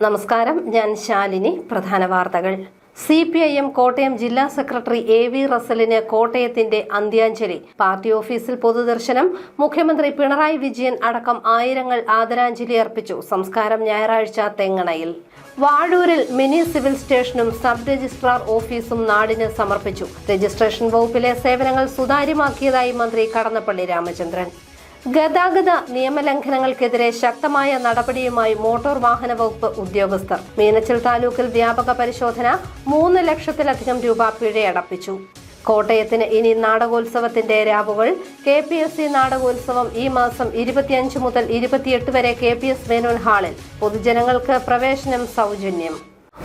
നമസ്കാരം, ഞാൻ ശാലിനി. പ്രധാന വാർത്തകൾ. CPIM കോട്ടയം ജില്ലാ സെക്രട്ടറി AV റസലിന് കോട്ടയത്തിന്റെ അന്ത്യാഞ്ജലി. പാർട്ടി ഓഫീസിൽ പൊതുദർശനം. മുഖ്യമന്ത്രി പിണറായി വിജയൻ അടക്കം ആയിരങ്ങൾ ആദരാഞ്ജലി അർപ്പിച്ചു. സംസ്കാരം ഞായറാഴ്ച തെങ്ങണയിൽ. വാഴൂരിൽ മിനി സിവിൽ സ്റ്റേഷനും സബ് രജിസ്ട്രാർ ഓഫീസും നാടിന് സമർപ്പിച്ചു. രജിസ്ട്രേഷൻ വകുപ്പിലെ സേവനങ്ങൾ സുതാര്യമാക്കിയതായി മന്ത്രി കടന്നപ്പള്ളി രാമചന്ദ്രൻ. ഗതാഗത നിയമലംഘനങ്ങൾക്കെതിരെ ശക്തമായ നടപടിയുമായി മോട്ടോർ വാഹന വകുപ്പ് ഉദ്യോഗസ്ഥർ. മീനച്ചിൽ താലൂക്കിൽ വ്യാപക പരിശോധന. 3 ലക്ഷത്തിലധികം രൂപ പിഴയടപ്പിച്ചു. കോട്ടയത്തിന് ഇനി നാടകോത്സവത്തിന്റെ രാവുകൾ. KPSC നാടകോത്സവം ഈ മാസം 25 മുതൽ 28 വരെ KPS മേനോൻ ഹാളിൽ. പൊതുജനങ്ങൾക്ക് പ്രവേശനം സൗജന്യം.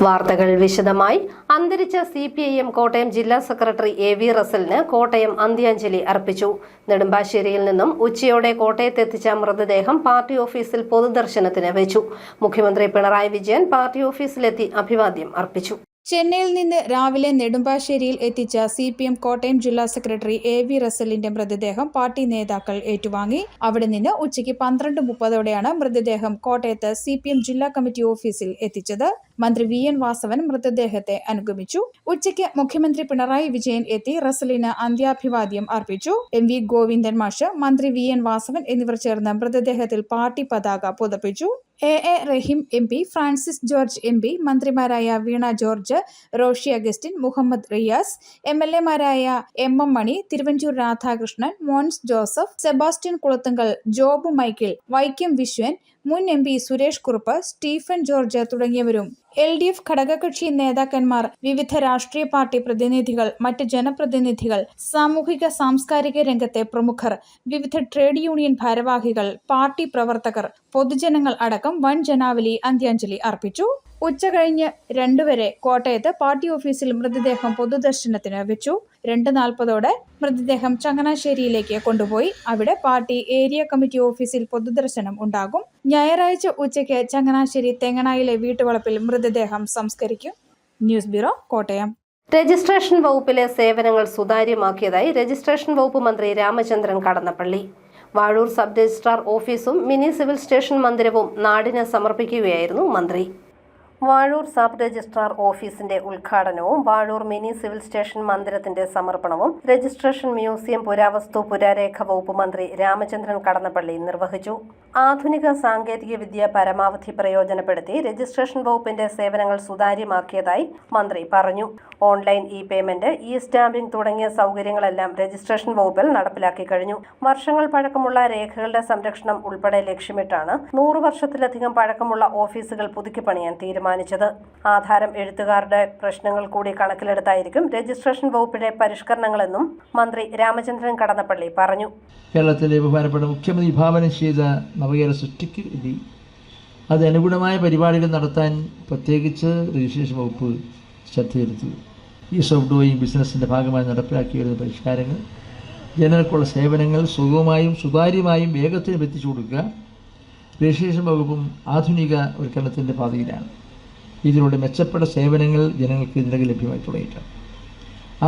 വാർത്തകൾ വിശദമായി. അന്തരിച്ച CPIM കോട്ടയം ജില്ലാ സെക്രട്ടറി AV റസലിന് കോട്ടയം അന്ത്യാഞ്ജലി അർപ്പിച്ചു. നെടുമ്പാശ്ശേരിയിൽ നിന്നും ഉച്ചയോടെ കോട്ടയത്തെത്തിച്ച മൃതദേഹം പാർട്ടി ഓഫീസിൽ പൊതുദർശനത്തിന് വെച്ചു. മുഖ്യമന്ത്രി പിണറായി വിജയൻ പാർട്ടി ഓഫീസിലെത്തി അഭിവാദ്യം അർപ്പിച്ചു. ചെന്നൈയിൽ നിന്ന് രാവിലെ നെടുമ്പാശ്ശേരിയിൽ എത്തിച്ച CPM കോട്ടയം ജില്ലാ സെക്രട്ടറി AV റസലിന്റെ മൃതദേഹം പാർട്ടി നേതാക്കൾ ഏറ്റുവാങ്ങി. അവിടെ നിന്ന് ഉച്ചയ്ക്ക് 12:30ഓടെയാണ് മൃതദേഹം കോട്ടയത്ത് CPM ജില്ലാ കമ്മിറ്റി ഓഫീസിൽ എത്തിച്ചത്. മന്ത്രി VN വാസവൻ മൃതദേഹത്തെ അനുഗമിച്ചു. ഉച്ചയ്ക്ക് മുഖ്യമന്ത്രി പിണറായി വിജയൻ എത്തി റസലിന് അന്ത്യാഭിവാദ്യം അർപ്പിച്ചു. MV ഗോവിന്ദൻ മാഷ്, മന്ത്രി VN വാസവൻ എന്നിവർ ചേർന്ന് മൃതദേഹത്തിൽ പാർട്ടി പതാക പുതപ്പിച്ചു. AA Rahim MP, Francis George MP, മന്ത്രിമാരായ വീണ ജോർജ്, റോഷി അഗസ്റ്റിൻ, മുഹമ്മദ് റിയാസ്, MLA മാരായ MM മണി, തിരുവഞ്ചൂർ രാധാകൃഷ്ണൻ, മോൻസ് ജോസഫ്, സെബാസ്റ്റ്യൻ കുളത്തുങ്കൽ, ജോബ് മൈക്കിൾ, വൈക്കം വിശ്വൻ, മുൻ MP സുരേഷ് കുറുപ്പ്, സ്റ്റീഫൻ ജോർജ് തുടങ്ങിയവരും LDF ഘടകകക്ഷി നേതാക്കന്മാർ, വിവിധ രാഷ്ട്രീയ പാർട്ടി പ്രതിനിധികൾ, മറ്റ് ജനപ്രതിനിധികൾ, സാമൂഹിക സാംസ്കാരിക രംഗത്തെ പ്രമുഖർ, വിവിധ ട്രേഡ് യൂണിയൻ ഭാരവാഹികൾ, പാർട്ടി പ്രവർത്തകർ, പൊതുജനങ്ങൾ അടക്കം വൻ ജനാവലി അന്ത്യാഞ്ജലി അർപ്പിച്ചു. ഉച്ചകഴിഞ്ഞ് 2 വരെ കോട്ടയത്ത് പാർട്ടി ഓഫീസിൽ മൃതദേഹം പൊതുദർശനത്തിന് വെച്ചു. 2:40ഓടെ മൃതദേഹം ചങ്ങനാശ്ശേരിയിലേക്ക് കൊണ്ടുപോയി. അവിടെ പാർട്ടി ഏരിയ കമ്മിറ്റി ഓഫീസിൽ പൊതുദർശനം ഉണ്ടാകും. ഞായറാഴ്ച ഉച്ചയ്ക്ക് ചങ്ങനാശ്ശേരി തെങ്ങണയിലെ വീട്ടുവളപ്പിൽ മൃതദേഹം സംസ്കരിക്കും. News bureau, Kottayam. രജിസ്ട്രേഷൻ വകുപ്പിലെ സേവനങ്ങൾ സുതാര്യമാക്കിയതായി രജിസ്ട്രേഷൻ വകുപ്പ് മന്ത്രി രാമചന്ദ്രൻ കടന്നപ്പള്ളി. വാഴൂർ സബ് രജിസ്ട്രാർ ഓഫീസും മിനി സിവിൽ സ്റ്റേഷൻ മന്ദിരവും നാടിന് സമർപ്പിക്കുകയായിരുന്നു മന്ത്രി. വാഴൂർ സബ് രജിസ്ട്രാർ ഓഫീസിന്റെ ഉദ്ഘാടനവും വാഴൂർ മിനി സിവിൽ സ്റ്റേഷൻ മന്ദിരത്തിന്റെ സമർപ്പണവും രജിസ്ട്രേഷൻ മ്യൂസിയം പുരാവസ്തു പുരാരേഖ വകുപ്പ് മന്ത്രി രാമചന്ദ്രൻ കടന്നപ്പള്ളി നിർവഹിച്ചു. ആധുനിക സാങ്കേതിക വിദ്യ പരമാവധി പ്രയോജനപ്പെടുത്തി രജിസ്ട്രേഷൻ വകുപ്പിന്റെ സേവനങ്ങൾ സുതാര്യമാക്കിയതായി മന്ത്രി പറഞ്ഞു. ഓൺലൈൻ പേയ്മെന്റ്, സ്റ്റാമ്പിംഗ് തുടങ്ങിയ സൗകര്യങ്ങളെല്ലാം രജിസ്ട്രേഷൻ വകുപ്പിൽ നടപ്പിലാക്കി കഴിഞ്ഞു. വർഷങ്ങൾ പഴക്കമുള്ള രേഖകളുടെ സംരക്ഷണം ഉൾപ്പെടെ ലക്ഷ്യമിട്ടാണ് 100 വർഷത്തിലധികം പഴക്കമുള്ള ഓഫീസുകൾ പുതുക്കിപ്പണിയാൻ തീരുമാനിച്ചത്. ആധാരം എഴുത്തുകാരുടെ പ്രശ്നങ്ങൾ കൂടി കണക്കിലെടുത്തായിരിക്കും രജിസ്ട്രേഷൻ വകുപ്പിലെ പരിഷ്കരണങ്ങളെന്നും മന്ത്രി രാമചന്ദ്രൻ കടന്നപ്പള്ളി പറഞ്ഞു. കേരളത്തിലെ ബഹുമാനപ്പെട്ട മുഖ്യമന്ത്രി വിഭാവനം ചെയ്ത നവകേരള സൃഷ്ടിക്ക് വേണ്ടി അതിനനുഗുണമായ പരിപാടികൾ നടത്താൻ പ്രത്യേകിച്ച് രജിസ്ട്രേഷൻ വകുപ്പ് ശ്രദ്ധയെടുത്തു. ഈസ് ഓഫ് ഡൂയിങ് ബിസിനസിൻ്റെ ഭാഗമായി നടപ്പിലാക്കി വരുന്ന പരിഷ്കാരങ്ങൾ, ജനങ്ങൾക്കുള്ള സേവനങ്ങൾ സുഗമമായും സുതാര്യമായും വേഗത്തിലും എത്തിച്ചു കൊടുക്കുക. രജിസ്ട്രേഷൻ വകുപ്പും ആധുനികവൽക്കരണത്തിൻ്റെ പാതയിലാണ്. ഇതിലൂടെ മെച്ചപ്പെട്ട സേവനങ്ങൾ ജനങ്ങൾക്ക് ഇതിനകം ലഭ്യമായി തുടങ്ങിയിട്ടുണ്ട്.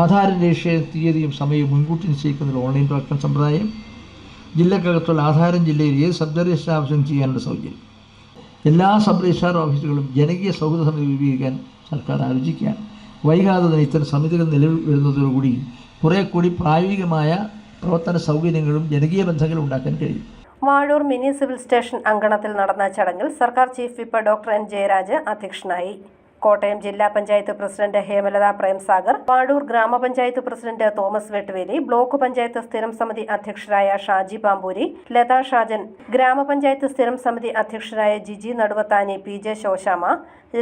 ആധാര രജിസ്ട്രേഷൻ തീയതിയും സമയവും മുൻകൂട്ടി നിശ്ചയിക്കുന്ന ഓൺലൈൻ പ്രവർത്തന സമ്പ്രദായം, ജില്ലക്കകത്തുള്ള ആധാരം ജില്ലയിൽ ഏത് സബ് രജിസ്ട്രാർ ആവശ്യം ചെയ്യാനുള്ള സൗകര്യം, എല്ലാ സബ് രജിസ്ട്രാർ ഓഫീസുകളും ജനകീയ സൗഹൃദ സമിതി രൂപീകരിക്കാൻ സർക്കാർ ആലോചിക്കുകയാണ്. വൈകാതെ തന്നെ ഇത്തരം സമിതികൾ നിലവിൽ വരുന്നതോടുകൂടി കുറേ കൂടി പ്രായോഗികമായ പ്രവർത്തന സൗകര്യങ്ങളും ജനകീയ ബന്ധങ്ങളും ഉണ്ടാക്കാൻ കഴിയും. വാഴൂർ മിനി സിവിൽ സ്റ്റേഷൻ അങ്കണത്തിൽ നടന്ന ചടങ്ങിൽ സർക്കാർ chief whip doctor N Jayaraj അധ്യക്ഷനായി. കോട്ടയം ജില്ലാ പഞ്ചായത്ത് പ്രസിഡന്റ് ഹേമലത പ്രേംസാഗർ, വാഴൂർ ഗ്രാമപഞ്ചായത്ത് പ്രസിഡന്റ് തോമസ് വെട്ടുവേലി, ബ്ലോക്ക് പഞ്ചായത്ത് സ്ഥിരം സമിതി അധ്യക്ഷരായ ഷാജി പാമ്പൂരി, ലതാ ഷാജൻ, ഗ്രാമപഞ്ചായത്ത് സ്ഥിരം സമിതി അധ്യക്ഷരായ Jiji Naduvathani, PJ Shoshama,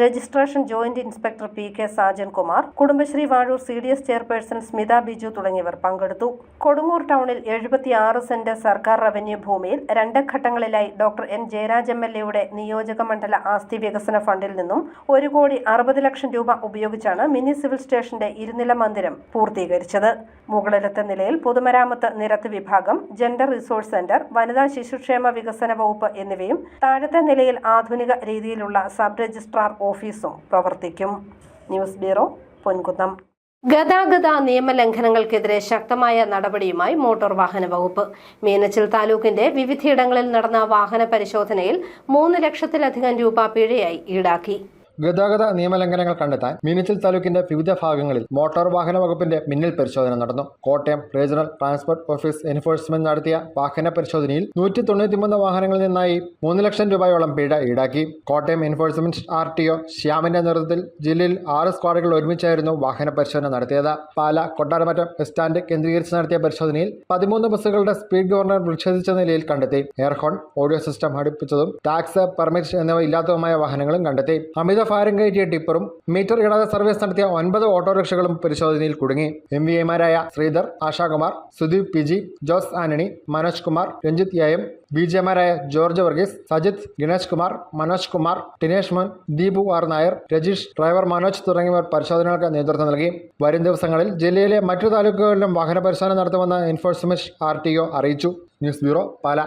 registration joint inspector PK Sajan Kumar, Kudumbashree Vazhoor CDS chairperson Smitha Biju തുടങ്ങിയവർ പങ്കെടുത്തു. കൊടുങ്ങൂർ ടൗണിൽ 76 സെന്റ് സർക്കാർ റവന്യൂ ഭൂമിയിൽ 2 ഘട്ടങ്ങളിലായി ഡോക്ടർ N ജയരാജ് MLA നിയോജക മണ്ഡല ആസ്തി വികസന ഫണ്ടിൽ നിന്നും 1,60 ലക്ഷം രൂപ ഉപയോഗിച്ചാണ് മിനി സിവിൽ സ്റ്റേഷന്റെ ഇരുനില മന്ദിരം പൂർത്തീകരിച്ചത്. മുകളിലത്തെ നിലയിൽ പൊതുമരാമത്ത് നിരത്ത് വിഭാഗം, ജെൻഡർ റിസോഴ്സ് സെന്റർ, വനിതാ ശിശുക്ഷേമ വികസന വകുപ്പ് എന്നിവയും താഴത്തെ നിലയിൽ ആധുനിക രീതിയിലുള്ള സബ് രജിസ്ട്രാർ ഓഫീസും പ്രവർത്തിക്കും. News bureau, Ponkunnam. ഗതാഗത നിയമലംഘനങ്ങൾക്കെതിരെ ശക്തമായ നടപടിയുമായി മോട്ടോർ വാഹന വകുപ്പ്. മീനച്ചിൽ താലൂക്കിന്റെ വിവിധയിടങ്ങളിൽ നടന്ന വാഹന പരിശോധനയിൽ 3 ലക്ഷത്തിലധികം രൂപ പിഴയായി ഈടാക്കി. ഗതാഗത നിയമലംഘനങ്ങൾ കണ്ടെത്താൻ മീനച്ചിൽ താലൂക്കിന്റെ വിവിധ ഭാഗങ്ങളിൽ മോട്ടോർ വാഹന വകുപ്പിന്റെ മിന്നൽ പരിശോധന നടന്നു. Kottayam regional transport office enforcement നടത്തിയ വാഹന പരിശോധനയിൽ 193 വാഹനങ്ങളിൽ നിന്നായി 3 ലക്ഷം രൂപയോളം പിഴ ഈടാക്കി. കോട്ടയം എൻഫോഴ്സ്മെന്റ് RTO ശ്യാമിന്റെ നേതൃത്വത്തിൽ ജില്ലയിൽ 6 സ്ക്വാഡുകൾ ഒരുമിച്ചായിരുന്നു വാഹന പരിശോധന നടത്തിയത്. പാല കൊട്ടാരമറ്റം ബസ് സ്റ്റാൻഡ് കേന്ദ്രീകരിച്ച് നടത്തിയ പരിശോധനയിൽ 13 ബസ്സുകളുടെ സ്പീഡ് ഗവർണർ വിച്ഛേദിച്ച നിലയിൽ കണ്ടെത്തി. എയർഹോൺ, ഓഡിയോ സിസ്റ്റം ഘടിപ്പിച്ചതും ടാക്സ്, പെർമിറ്റ് എന്നിവ ഇല്ലാത്തതുമായ വാഹനങ്ങളും കണ്ടെത്തി. അമിത ഭാരം കയറ്റിയ ടിപ്പറും മീറ്റർ ഇടാതെ സർവീസ് നടത്തിയ 9 ഓട്ടോറിക്ഷകളും പരിശോധനയിൽ കുടുങ്ങി. MVAമാരായ Sreedhar, Ashakumar, Sudeep PG, Jose Antony, Manoj Kumar, Ranjith AM, BJമാരായ George Varghese, Sajith, Ganesh Kumar, Manoj Kumar, Tinesh Mon, Deepu R Nair, Rajeesh, driver Manoj തുടങ്ങിയവർ പരിശോധനകൾക്ക് നേതൃത്വം നൽകി. വരും ദിവസങ്ങളിൽ ജില്ലയിലെ മറ്റു താലൂക്കുകളിലും വാഹന പരിശോധന നടത്തുമെന്ന് എൻഫോഴ്സ്മെന്റ് RTO അറിയിച്ചു. ന്യൂസ് ബ്യൂറോ, പാല.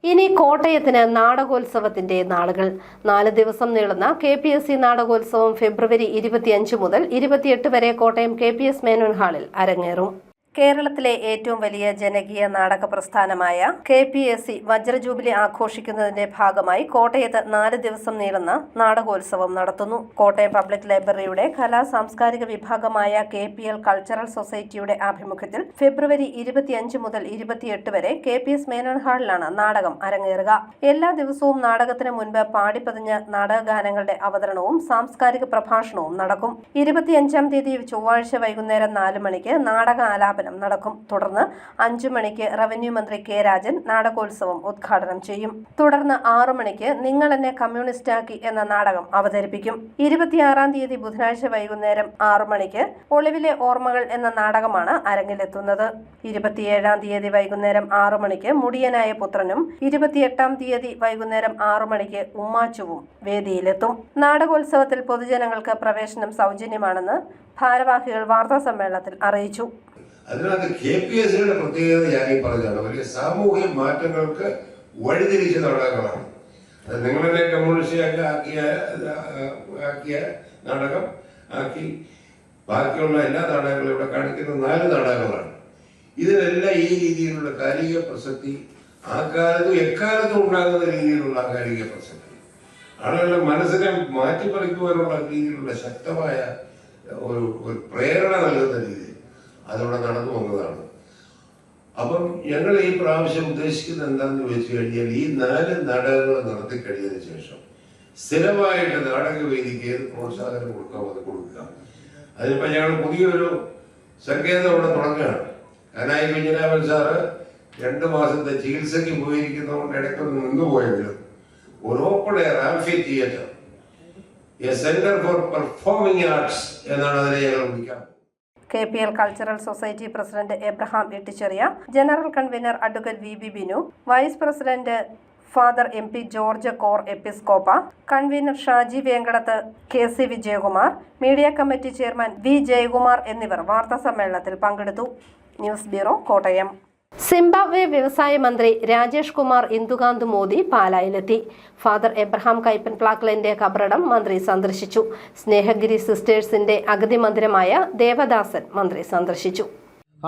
ഇനി കോട്ടയത്തിന് നാടകോത്സവത്തിന്റെ നാളുകൾ. 4 ദിവസം നീളുന്ന KPSC നാടകോത്സവം ഫെബ്രുവരി 25 മുതൽ 28 വരെ കോട്ടയം KPS മേനോൻ ഹാളിൽ അരങ്ങേറും. കേരളത്തിലെ ഏറ്റവും വലിയ ജനകീയ നാടക പ്രസ്ഥാനമായ KPSC വജ്രജൂബിലി ആഘോഷിക്കുന്നതിന്റെ ഭാഗമായി കോട്ടയത്ത് 4 ദിവസം നീളുന്ന നാടകോത്സവം നടത്തുന്നു. കോട്ടയം പബ്ലിക് ലൈബ്രറിയുടെ കലാ സാംസ്കാരിക വിഭാഗമായ KPL കൾച്ചറൽ സൊസൈറ്റിയുടെ ആഭിമുഖ്യത്തിൽ ഫെബ്രുവരി 25 മുതൽ 28 വരെ KPS മേനോൻ ഹാളിലാണ് നാടകം അരങ്ങേറുക. എല്ലാ ദിവസവും നാടകത്തിന് മുൻപ് പാടിപ്പതിഞ്ഞ നാടകഗാനങ്ങളുടെ അവതരണവും സാംസ്കാരിക പ്രഭാഷണവും നടക്കും. 25-ാം തീയതി ചൊവ്വാഴ്ച വൈകുന്നേരം 4 മണിക്ക് നാടക ആലാപനം നടക്കും. തുടർന്ന് 5 മണിക്ക് റവന്യൂ മന്ത്രി K രാജൻ നാടകോത്സവം ഉദ്ഘാടനം ചെയ്യും. തുടർന്ന് 6 മണിക്ക് നിങ്ങൾ എന്നെ കമ്മ്യൂണിസ്റ്റാക്കി എന്ന നാടകം അവതരിപ്പിക്കും. 26-ാം തീയതി ബുധനാഴ്ച വൈകുന്നേരം 6 മണിക്ക് ഒളിവിലെ ഓർമ്മകൾ എന്ന നാടകമാണ് അരങ്ങിലെത്തുന്നത്. 27-ാം തീയതി വൈകുന്നേരം 6 മണിക്ക് മുടിയനായ പുത്രനും 28-ാം തീയതി വൈകുന്നേരം 6 മണിക്ക് ഉമ്മാച്ചുവും വേദിയിലെത്തും. നാടകോത്സവത്തിൽ പൊതുജനങ്ങൾക്ക് പ്രവേശനം സൗജന്യമാണെന്ന് ഭാരവാഹികൾ വാർത്താസമ്മേളനത്തിൽ അറിയിച്ചു. അതിനകത്ത് KPSCയുടെ പ്രത്യേകത ഞാൻ ഈ പറഞ്ഞതാണ്. വലിയ സാമൂഹ്യ മാറ്റങ്ങൾക്ക് വഴിതിരിച്ച നാടകങ്ങളാണ്. അത് നിങ്ങളെ കമ്മ്യൂണിസ്റ്റ് ആക്കിയ നാടകം ആക്കി ബാക്കിയുള്ള എല്ലാ നാടകങ്ങളും ഇവിടെ കാണിക്കുന്ന 4 നാടകങ്ങളാണ്. ഇതിനെല്ലാം ഈ രീതിയിലുള്ള കാലിക പ്രസക്തി ആ കാലത്തും എക്കാലത്തും ഉണ്ടാകുന്ന രീതിയിലുള്ള കാലിക പ്രസക്തി, ആളുകളുടെ മനസ്സിനെ മാറ്റിപ്പറിക്കുവാനുള്ള രീതിയിലുള്ള ശക്തമായ ഒരു പ്രേരണ നൽകുന്ന രീതിയിൽ അതവിടെ നടന്നു വന്നതാണ്. അപ്പം ഞങ്ങൾ ഈ പ്രാവശ്യം ഉദ്ദേശിക്കുന്നത് എന്താണെന്ന് ചോദിച്ചു കഴിഞ്ഞാൽ ഈ 4 നാടകങ്ങൾ നടത്തി കഴിഞ്ഞതിന് ശേഷം സ്ഥിരമായിട്ട് നാടകവേദിക്ക് ഏത് പ്രോത്സാഹനം കൊടുക്കാമോ അത് കൊടുക്കാം. അതിനിപ്പോൾ ഞങ്ങൾ പുതിയൊരു സങ്കേതം അവിടെ തുടങ്ങുകയാണ്. കനായി കുഞ്ഞിരാമൻ സാറ് 2 മാസത്തെ ചികിത്സയ്ക്ക് പോയിരിക്കുന്നതുകൊണ്ട് ഇടയ്ക്കൊന്ന് നിന്നുപോയെങ്കിലും ഒരു open air amphitheatre, a centre for performing arts എന്നാണ് അതിനെ ഞങ്ങൾ വിളിക്കാം. KPL cultural society president Abraham Itticheriya, general convener advocate VB Binu, vice president father MP George Cor Episcopa, convener Shaji Venkadath, KC Vijayakumar, media committee chairman V Jayakumar എന്നിവർ വാർത്താസമ്മേളനത്തിൽ പങ്കെടുത്തു. News bureau, Kottayam. സിംബാബ്വെ വ്യവസായ മന്ത്രി രാജേഷ് കുമാർ ഇന്ദുകാന്ത് മോദി പാലായിലെത്തി. ഫാദർ എബ്രഹാം കൈപ്പൻ പ്ലാക്കലിന്റെ കബറടം മന്ത്രി സന്ദർശിച്ചു. സ്നേഹഗിരി സിസ്റ്റേഴ്സിന്റെ അഗതി മന്ദിരമായ ദേവദാസൻ മന്ത്രി സന്ദർശിച്ചു.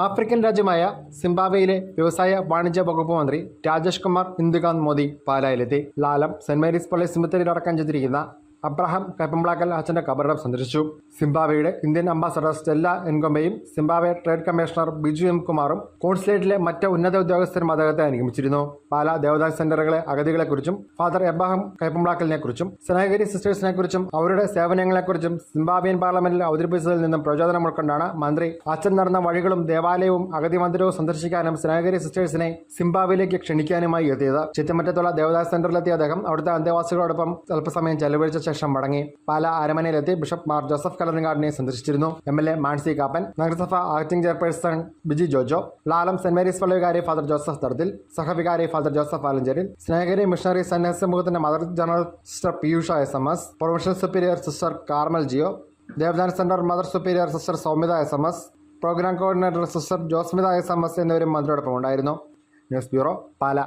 ആഫ്രിക്കൻ രാജ്യമായ സിംബാബ്വേയിലെ വ്യവസായ വാണിജ്യ വകുപ്പ് മന്ത്രി രാജേഷ് കുമാർ ഇന്ദുകാന്ത് മോദി പാലായിലെത്തി. ലാലം സെന്റ് മേരീസ് പള്ളി സിമിത്തേരിയിൽ അടക്കം ചെയ്തിരിക്കുന്ന അബ്രഹാം കൈപ്പംപ്ലാക്കൽ അച്ഛന്റെ കബറിടം സന്ദർശിച്ചു. സിംബാബ്വേയുടെ ഇന്ത്യൻ അംബാസഡർ സ്റ്റെല്ല എൻഗൊമ്പയും Zimbabwe trade commissioner Biju M കുമാറും കോൺസുലേറ്റിലെ മറ്റ് ഉന്നത ഉദ്യോഗസ്ഥരും അദ്ദേഹത്തെ അനുഗമിച്ചിരുന്നു. പാല ദേവദാസ് സെന്ററുകളെ അഗതികളെക്കുറിച്ചും ഫാദർ എബ്രഹാം കൈപ്പംപ്ലാക്കലിനെക്കുറിച്ചും സ്നേഹഗിരി സിസ്റ്റേഴ്സിനെക്കുറിച്ചും അവരുടെ സേവനങ്ങളെക്കുറിച്ചും സിംബാബ്വേൻ പാർലമെന്റിൽ അവതരിപ്പിച്ചതിൽ നിന്നും പ്രചോദനം ഉൾക്കൊണ്ടാണ് മന്ത്രി അച്ഛൻ നടന്ന വഴികളും ദേവാലയവും അഗതി മന്ദിരവും സന്ദർശിക്കാനും സ്നേഹഗിരി സിസ്റ്റേഴ്സിനെ സിംബാബ്വേയിലേക്ക് ക്ഷണിക്കാനുമായി എത്തിയത്. ചിറ്റമറ്റത്തുള്ള ദേവദാസ് സെന്ററിലെത്തിയ അദ്ദേഹം അവിടുത്തെ അന്തേവാസികളോടൊപ്പം അല്പസമയം ചെലവഴിച്ച ശേഷം മടങ്ങി. പാല അരമനയിലെത്തി ബിഷപ്പ് മാർ ജോസഫ് കല്ലറിങ്ങാടിനെ സന്ദർശിച്ചിരുന്നു. MLA മാൻസി കാപ്പൻ, നഗരസഭ acting chairperson Biji Jojo, Lalam saint Mary's പള്ളി വികാരി ഫാദർ ജോസഫ് തടത്തിൽ, സഹവികാരി father Joseph Alancheril, Snehagiri missionary സന്യാസ സമൂഹത്തിന്റെ mother general sister Piyusha SMS, provincial superior sister Carmel Jio, Devadana centre mother superior sister Soumyatha SMS, programme coordinator sister Josmitha SMS എന്നിവരും മന്ത്രിയോടൊപ്പം ഉണ്ടായിരുന്നു. ന്യൂസ് ബ്യൂറോ, പാല.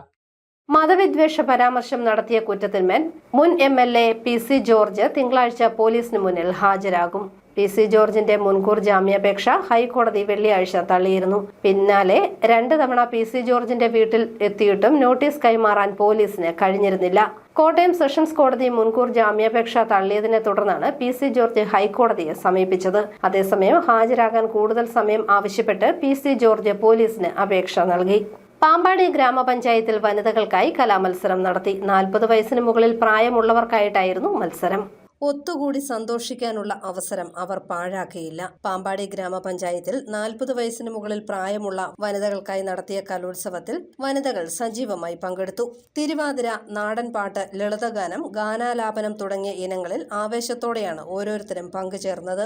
മതവിദ്വേഷ പരാമർശം നടത്തിയ കുറ്റത്തിന്മേൽ മുൻ MLA PC ജോർജ് തിങ്കളാഴ്ച പോലീസിന് മുന്നിൽ ഹാജരാകും. PC ജോർജിന്റെ മുൻകൂർ ജാമ്യാപേക്ഷ ഹൈക്കോടതി വെള്ളിയാഴ്ച തള്ളിയിരുന്നു. പിന്നാലെ 2 തവണ PC ജോർജിന്റെ വീട്ടിൽ എത്തിയിട്ടും നോട്ടീസ് കൈമാറാൻ പോലീസിന് കഴിഞ്ഞിരുന്നില്ല. കോട്ടയം സെഷൻസ് കോടതി മുൻകൂർ ജാമ്യാപേക്ഷ തള്ളിയതിനെ തുടർന്നാണ് PC ജോർജ് ഹൈക്കോടതിയെ സമീപിച്ചത്. അതേസമയം ഹാജരാകാൻ കൂടുതൽ സമയം ആവശ്യപ്പെട്ട് PC ജോർജ് പോലീസിന് അപേക്ഷ നൽകി. പാമ്പാടി ഗ്രാമപഞ്ചായത്തിൽ വനിതകൾക്കായി കലാമത്സരം നടത്തി. 40 വയസ്സിന് മുകളിൽ പ്രായമുള്ളവർക്കായിട്ടായിരുന്നു മത്സരം. ഒത്തുകൂടി സന്തോഷിക്കാനുള്ള അവസരം അവർ പാഴാക്കിയില്ല. പാമ്പാടി ഗ്രാമപഞ്ചായത്തിൽ 40 വയസ്സിന് മുകളിൽ പ്രായമുള്ള വനിതകൾക്കായി നടത്തിയ കലോത്സവത്തിൽ വനിതകൾ സജീവമായി പങ്കെടുത്തു. തിരുവാതിര, നാടൻപാട്ട്, ലളിതഗാനം, ഗാനാലാപനം തുടങ്ങിയ ഇനങ്ങളിൽ ആവേശത്തോടെയാണ് ഓരോരുത്തരും പങ്കുചേർന്നത്.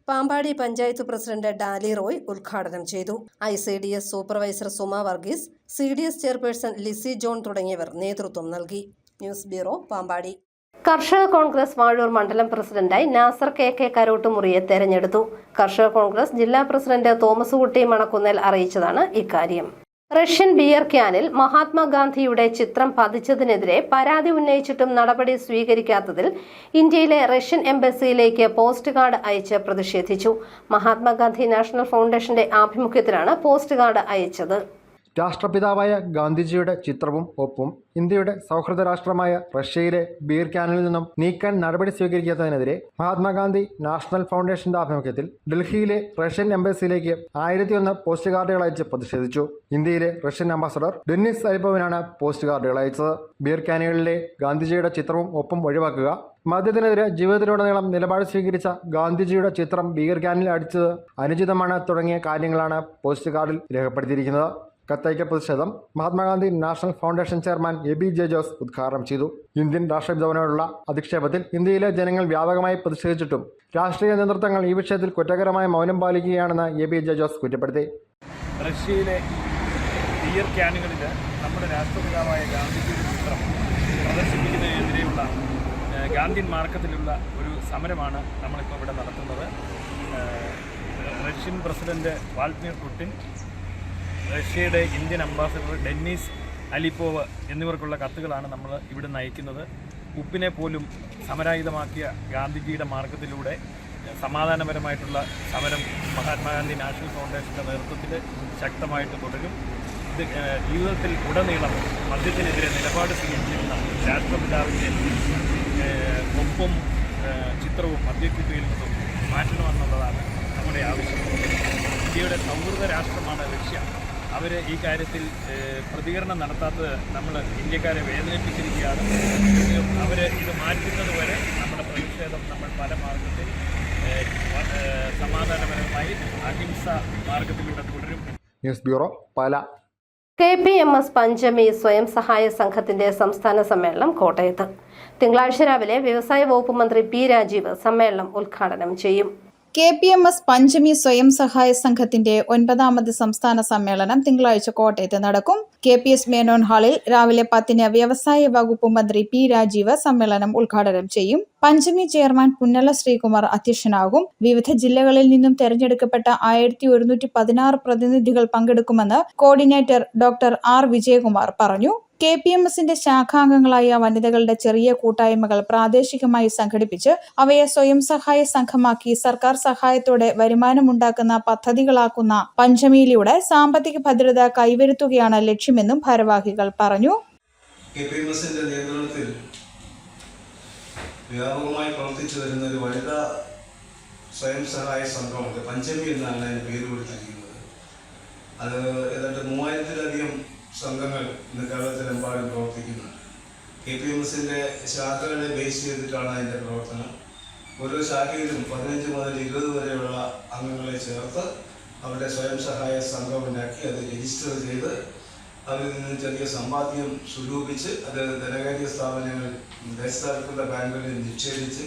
പാമ്പാടി പഞ്ചായത്ത് പ്രസിഡന്റ് ഡാലി റോയ് ഉദ്ഘാടനം ചെയ്തു. ICDS supervisor Suma Varghese, CDS chairperson Lissy John തുടങ്ങിയവർ നേതൃത്വം നൽകി. News bureau, Pampady. കർഷക കോൺഗ്രസ് വാഴൂർ മണ്ഡലം പ്രസിഡന്റായി നാസർ KK കരോട്ടുമുറിയെ തെരഞ്ഞെടുത്തു. കർഷക കോൺഗ്രസ് ജില്ലാ പ്രസിഡന്റ് തോമസ് കുട്ടി മണക്കുന്നേൽ അറിയിച്ചതാണ് ഇക്കാര്യം. റഷ്യൻ ബിയർ ക്യാനിൽ മഹാത്മാഗാന്ധിയുടെ ചിത്രം പതിച്ചതിനെതിരെ പരാതി ഉന്നയിച്ചിട്ടും നടപടി സ്വീകരിക്കാത്തതിൽ ഇന്ത്യയിലെ റഷ്യൻ എംബസിയിലേക്ക് പോസ്റ്റ് കാർഡ് അയച്ച് പ്രതിഷേധിച്ചു. മഹാത്മാഗാന്ധി നാഷണൽ ഫൗണ്ടേഷന്റെ ആഭിമുഖ്യത്തിലാണ് പോസ്റ്റ് കാർഡ് അയച്ചത്. രാഷ്ട്രപിതാവായ ഗാന്ധിജിയുടെ ചിത്രവും ഒപ്പും ഇന്ത്യയുടെ സൗഹൃദ രാഷ്ട്രമായ റഷ്യയിലെ ബീർ ക്യാനിൽ നിന്നും നീക്കാൻ നടപടി സ്വീകരിക്കാത്തതിനെതിരെ മഹാത്മാഗാന്ധി നാഷണൽ ഫൗണ്ടേഷന്റെ ആഭിമുഖ്യത്തിൽ ഡൽഹിയിലെ റഷ്യൻ എംബസിയിലേക്ക് 1001 പോസ്റ്റ് കാർഡുകൾ അയച്ച് പ്രതിഷേധിച്ചു. ഇന്ത്യയിലെ റഷ്യൻ അംബാസഡർ ഡെന്നിസ് അലിപ്പോവിനാണ് പോസ്റ്റ് കാർഡുകൾ അയച്ചത്. ബീർ ക്യാനുകളിലെ ഗാന്ധിജിയുടെ ചിത്രവും ഒപ്പും ഒഴിവാക്കുക, മദ്യത്തിനെതിരെ ജീവിതത്തിലുടനീളം നിലപാട് സ്വീകരിച്ച ഗാന്ധിജിയുടെ ചിത്രം ബീർ ക്യാനിൽ അടിച്ചത് അനുചിതമാണ് തുടങ്ങിയ കാര്യങ്ങളാണ് പോസ്റ്റ് കാർഡിൽ രേഖപ്പെടുത്തിയിരിക്കുന്നത്. കത്തയക്ക പ്രതിഷേധം Mahatma Gandhi national foundation chairman ABJ Jose ഉദ്ഘാടനം ചെയ്തു. ഇന്ത്യൻ രാഷ്ട്രപിതാവിനോടുള്ള അധിക്ഷേപത്തിൽ ഇന്ത്യയിലെ ജനങ്ങൾ വ്യാപകമായി പ്രതിഷേധിച്ചിട്ടും രാഷ്ട്രീയ നേതൃത്വങ്ങൾ ഈ വിഷയത്തിൽ കുറ്റകരമായ മൗനം പാലിക്കുകയാണെന്ന് ABJ ജോസ് കുറ്റപ്പെടുത്തി. റഷ്യയിലെ ബിയർ ക്യാനുകളിൽ നമ്മുടെ രാഷ്ട്രപിതാവായ ഗാന്ധിജിയുടെ ചിത്രം പ്രദർശിപ്പിക്കുന്നതിനെതിരെയുള്ള ഗാന്ധിയൻ മാർക്കത്തിലുള്ള ഒരു സമരമാണ് നമ്മളിപ്പോൾ ഇവിടെ നടത്തുന്നത്. റഷ്യൻ പ്രസിഡന്റ് വാൾഡിമിർ പുടിൻ, റഷ്യയുടെ ഇന്ത്യൻ അംബാസഡർ ഡെന്നിസ് അലിപ്പോവ് എന്നിവർക്കുള്ള കത്തുകളാണ് നമ്മൾ ഇവിടെ നയിക്കുന്നത്. ഉപ്പിനെ പോലും സമരായുധമാക്കിയ ഗാന്ധിജിയുടെ മാർഗത്തിലൂടെ സമാധാനപരമായിട്ടുള്ള സമരം മഹാത്മാഗാന്ധി നാഷണൽ ഫൗണ്ടേഷൻ്റെ നേതൃത്വത്തിൽ ശക്തമായിട്ട് തുടരും. ഇത് ജീവിതത്തിൽ ഉടനീളം മദ്യത്തിനെതിരെ നിലപാട് സ്വീകരിച്ചിരുന്ന രാഷ്ട്രപിതാവിൻ്റെ ഒപ്പും ചിത്രവും മദ്യക്കുപ്പിയിൽ നിന്നും മാറ്റണമെന്നുള്ളതാണ് നമ്മുടെ ആവശ്യം. ഇന്ത്യയുടെ സൗഹൃദ രാഷ്ട്രമാണ് റഷ്യ. അവർ ഈ കാര്യത്തിൽ പ്രതികരണം നടത്താത്തത് നമ്മൾ ഇന്ത്യക്കാരെ വേദനിപ്പിച്ചിരിക്കുകയാണ്. അവർ ഇത് മാറ്റുന്നത് വരെ നമ്മുടെ പ്രതിഷേധം നമ്മൾ പല മാർഗത്തിൽ സമാധാനപരമായി അഹിംസ മാർഗത്തിലൂടെ തുടരും. News bureau, Pala. KPMS പഞ്ചമി സ്വയം സഹായ സംഘത്തിന്റെ സംസ്ഥാന സമ്മേളനം കോട്ടയത്ത്. തിങ്കളാഴ്ച രാവിലെ വ്യവസായ വകുപ്പ് മന്ത്രി P രാജീവ് സമ്മേളനം ഉദ്ഘാടനം ചെയ്യും. KPMS പഞ്ചമി സ്വയം സഹായ സംഘത്തിന്റെ 9ാമത് സംസ്ഥാന സമ്മേളനം തിങ്കളാഴ്ച കോട്ടയത്ത് നടക്കും. KPS മേനോൻ ഹാളിൽ രാവിലെ 10-ന് വ്യവസായ വകുപ്പ് മന്ത്രി P രാജീവ് സമ്മേളനം ഉദ്ഘാടനം ചെയ്യും. പഞ്ചമി ചെയർമാൻ പുന്നല ശ്രീകുമാർ അധ്യക്ഷനാകും. വിവിധ ജില്ലകളിൽ നിന്നും തെരഞ്ഞെടുക്കപ്പെട്ട 1116 പ്രതിനിധികൾ പങ്കെടുക്കുമെന്ന് കോർഡിനേറ്റർ ഡോക്ടർ R വിജയകുമാർ പറഞ്ഞു. KPMSന്റെ ശാഖാംഗങ്ങളായ വനിതകളുടെ ചെറിയ കൂട്ടായ്മകൾ പ്രാദേശികമായി സംഘടിപ്പിച്ച് അവയെ സ്വയം സഹായ സംഘമാക്കി സർക്കാർ സഹായത്തോടെ വരുമാനമുണ്ടാക്കുന്ന പദ്ധതികളാക്കുന്ന പഞ്ചമിയിലൂടെ സാമ്പത്തിക ഭദ്രത കൈവരുത്തുകയാണ് ലക്ഷ്യമെന്നും ഭാരവാഹികൾ പറഞ്ഞു. KPMSന്റെ നേതൃത്വത്തിൽ വ്യാപകമായി പ്രവർത്തിച്ചു വരുന്ന ഒരു വനിതാ സ്വയം സഹായ സംഘമുണ്ട്. പഞ്ചമി എന്നാണ് അതിന് പേര് കൊടുത്തിരിക്കുന്നത്. അത് ഏതാണ്ട് 3000-ലധികം സംഘങ്ങൾ ഇന്ന് കേരളത്തിലെമ്പാടും പ്രവർത്തിക്കുന്നുണ്ട്. KPMSന്റെ ശാഖകളെ ബേസ് ചെയ്തിട്ടാണ് അതിൻ്റെ പ്രവർത്തനം. ഓരോ ശാഖയിലും 15 മുതൽ 20 വരെയുള്ള അംഗങ്ങളെ ചേർത്ത് അവരുടെ സ്വയം സഹായ സംഘം ഉണ്ടാക്കി അത് രജിസ്റ്റർ ചെയ്ത് അവരിൽ നിന്ന് ചെറിയ സമ്പാദ്യം സ്വരൂപിച്ച് അത് ധനകാര്യ സ്ഥാപനങ്ങൾ, ദേശസാൽകൃത ബാങ്കുകളിൽ നിക്ഷേപിച്ച്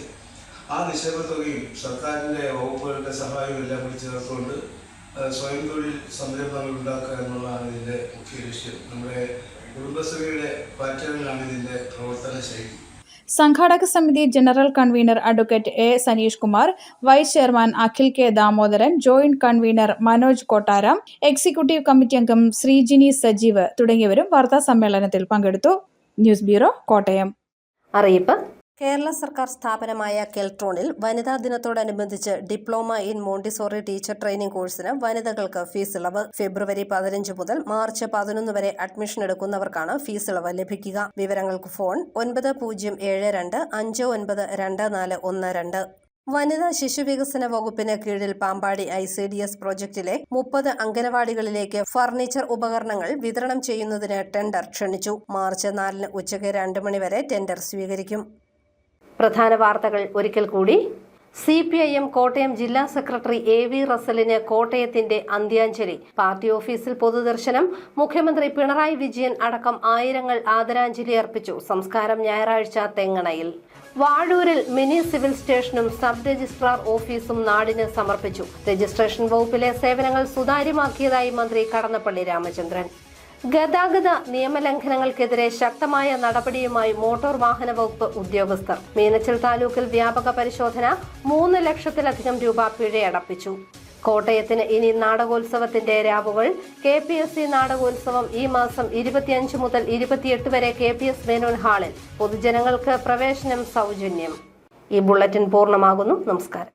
ആ നിക്ഷേപ തുകയും സർക്കാരിൻ്റെ വകുപ്പുകളുടെ സഹായവും എല്ലാം കൂടി ചേർത്തുകൊണ്ട് സ്വയം തൊഴിൽ സംരംഭങ്ങൾ ഉണ്ടാക്കുക എന്നുള്ളതാണ് ഇതിൻ്റെ മുഖ്യ ലക്ഷ്യം. നമ്മുടെ കുടുംബശ്രീയുടെ പാറ്റേണിലാണ് ഇതിൻ്റെ പ്രവർത്തന ശൈലി. സംഘാടക സമിതി general convener advocate A Saneesh Kumar, vice chairman Akhil K Damodaran, joint convener Manoj Kottaram, executive committee അംഗം ശ്രീജിനി സജീവ് തുടങ്ങിയവരും വാർത്താ സമ്മേളനത്തിൽ പങ്കെടുത്തു. News bureau, Kottayam. അറിയിപ്പ്: കേരള സർക്കാർ സ്ഥാപനമായ കെൽട്രോണിൽ വനിതാ ദിനത്തോടനുബന്ധിച്ച് diploma in Montessori teacher training കോഴ്സിന് വനിതകൾക്ക് ഫീസ് ഇളവ്. ഫെബ്രുവരി 15 മുതൽ മാർച്ച് 11 വരെ അഡ്മിഷൻ എടുക്കുന്നവർക്കാണ് ഫീസ് ഇളവ് ലഭിക്കുക. വിവരങ്ങൾക്ക് ഫോൺ 9072 വനിതാ ശിശുവികസന വകുപ്പിന് കീഴിൽ പാമ്പാടി ICDS പ്രോജക്റ്റിലെ 30 അംഗനവാടികളിലേക്ക് ഫർണിച്ചർ ഉപകരണങ്ങൾ വിതരണം ചെയ്യുന്നതിന് ടെൻഡർ ക്ഷണിച്ചു. മാർച്ച് 4 ഉച്ചയ്ക്ക് 2 മണി വരെ ടെൻഡർ സ്വീകരിക്കും. പ്രധാന വാർത്തകൾ ഒരിക്കൽ കൂടി. CPIM കോട്ടയം ജില്ലാ സെക്രട്ടറി AV റസലിന് കോട്ടയത്തിന്റെ അന്ത്യാഞ്ജലി. പാർട്ടി ഓഫീസിൽ പൊതുദർശനം. മുഖ്യമന്ത്രി പിണറായി വിജയൻ അടക്കം ആയിരങ്ങൾ ആദരാഞ്ജലി അർപ്പിച്ചു. സംസ്കാരം ഞായറാഴ്ച തെങ്ങണയിൽ. വാഴൂരിൽ മിനി സിവിൽ സ്റ്റേഷനും സബ് രജിസ്ട്രാർ ഓഫീസും നാടിന് സമർപ്പിച്ചു. രജിസ്ട്രേഷൻ വകുപ്പിലെ സേവനങ്ങൾ സുതാര്യമാക്കിയതായി മന്ത്രി കടന്നപ്പള്ളി രാമചന്ദ്രൻ. ഗതാഗത നിയമലംഘനങ്ങൾക്കെതിരെ ശക്തമായ നടപടിയുമായി മോട്ടോർ വാഹന വകുപ്പ് ഉദ്യോഗസ്ഥർ. മീനച്ചിൽ താലൂക്കിൽ വ്യാപക പരിശോധന. 3 ലക്ഷത്തിലധികം രൂപ പിഴയടപ്പിച്ചു. കോട്ടയത്തിന് ഇനി നാടകോത്സവത്തിന്റെ രാവുകൾ. KPSC നാടകോത്സവം ഈ മാസം 25 മുതൽ 28 വരെ KPS മേനോൻ ഹാളിൽ. പൊതുജനങ്ങൾക്ക് പ്രവേശനം സൗജന്യം. ഈ ബുള്ളറ്റിൻ പൂർണ്ണമാകുന്നു. നമസ്കാരം.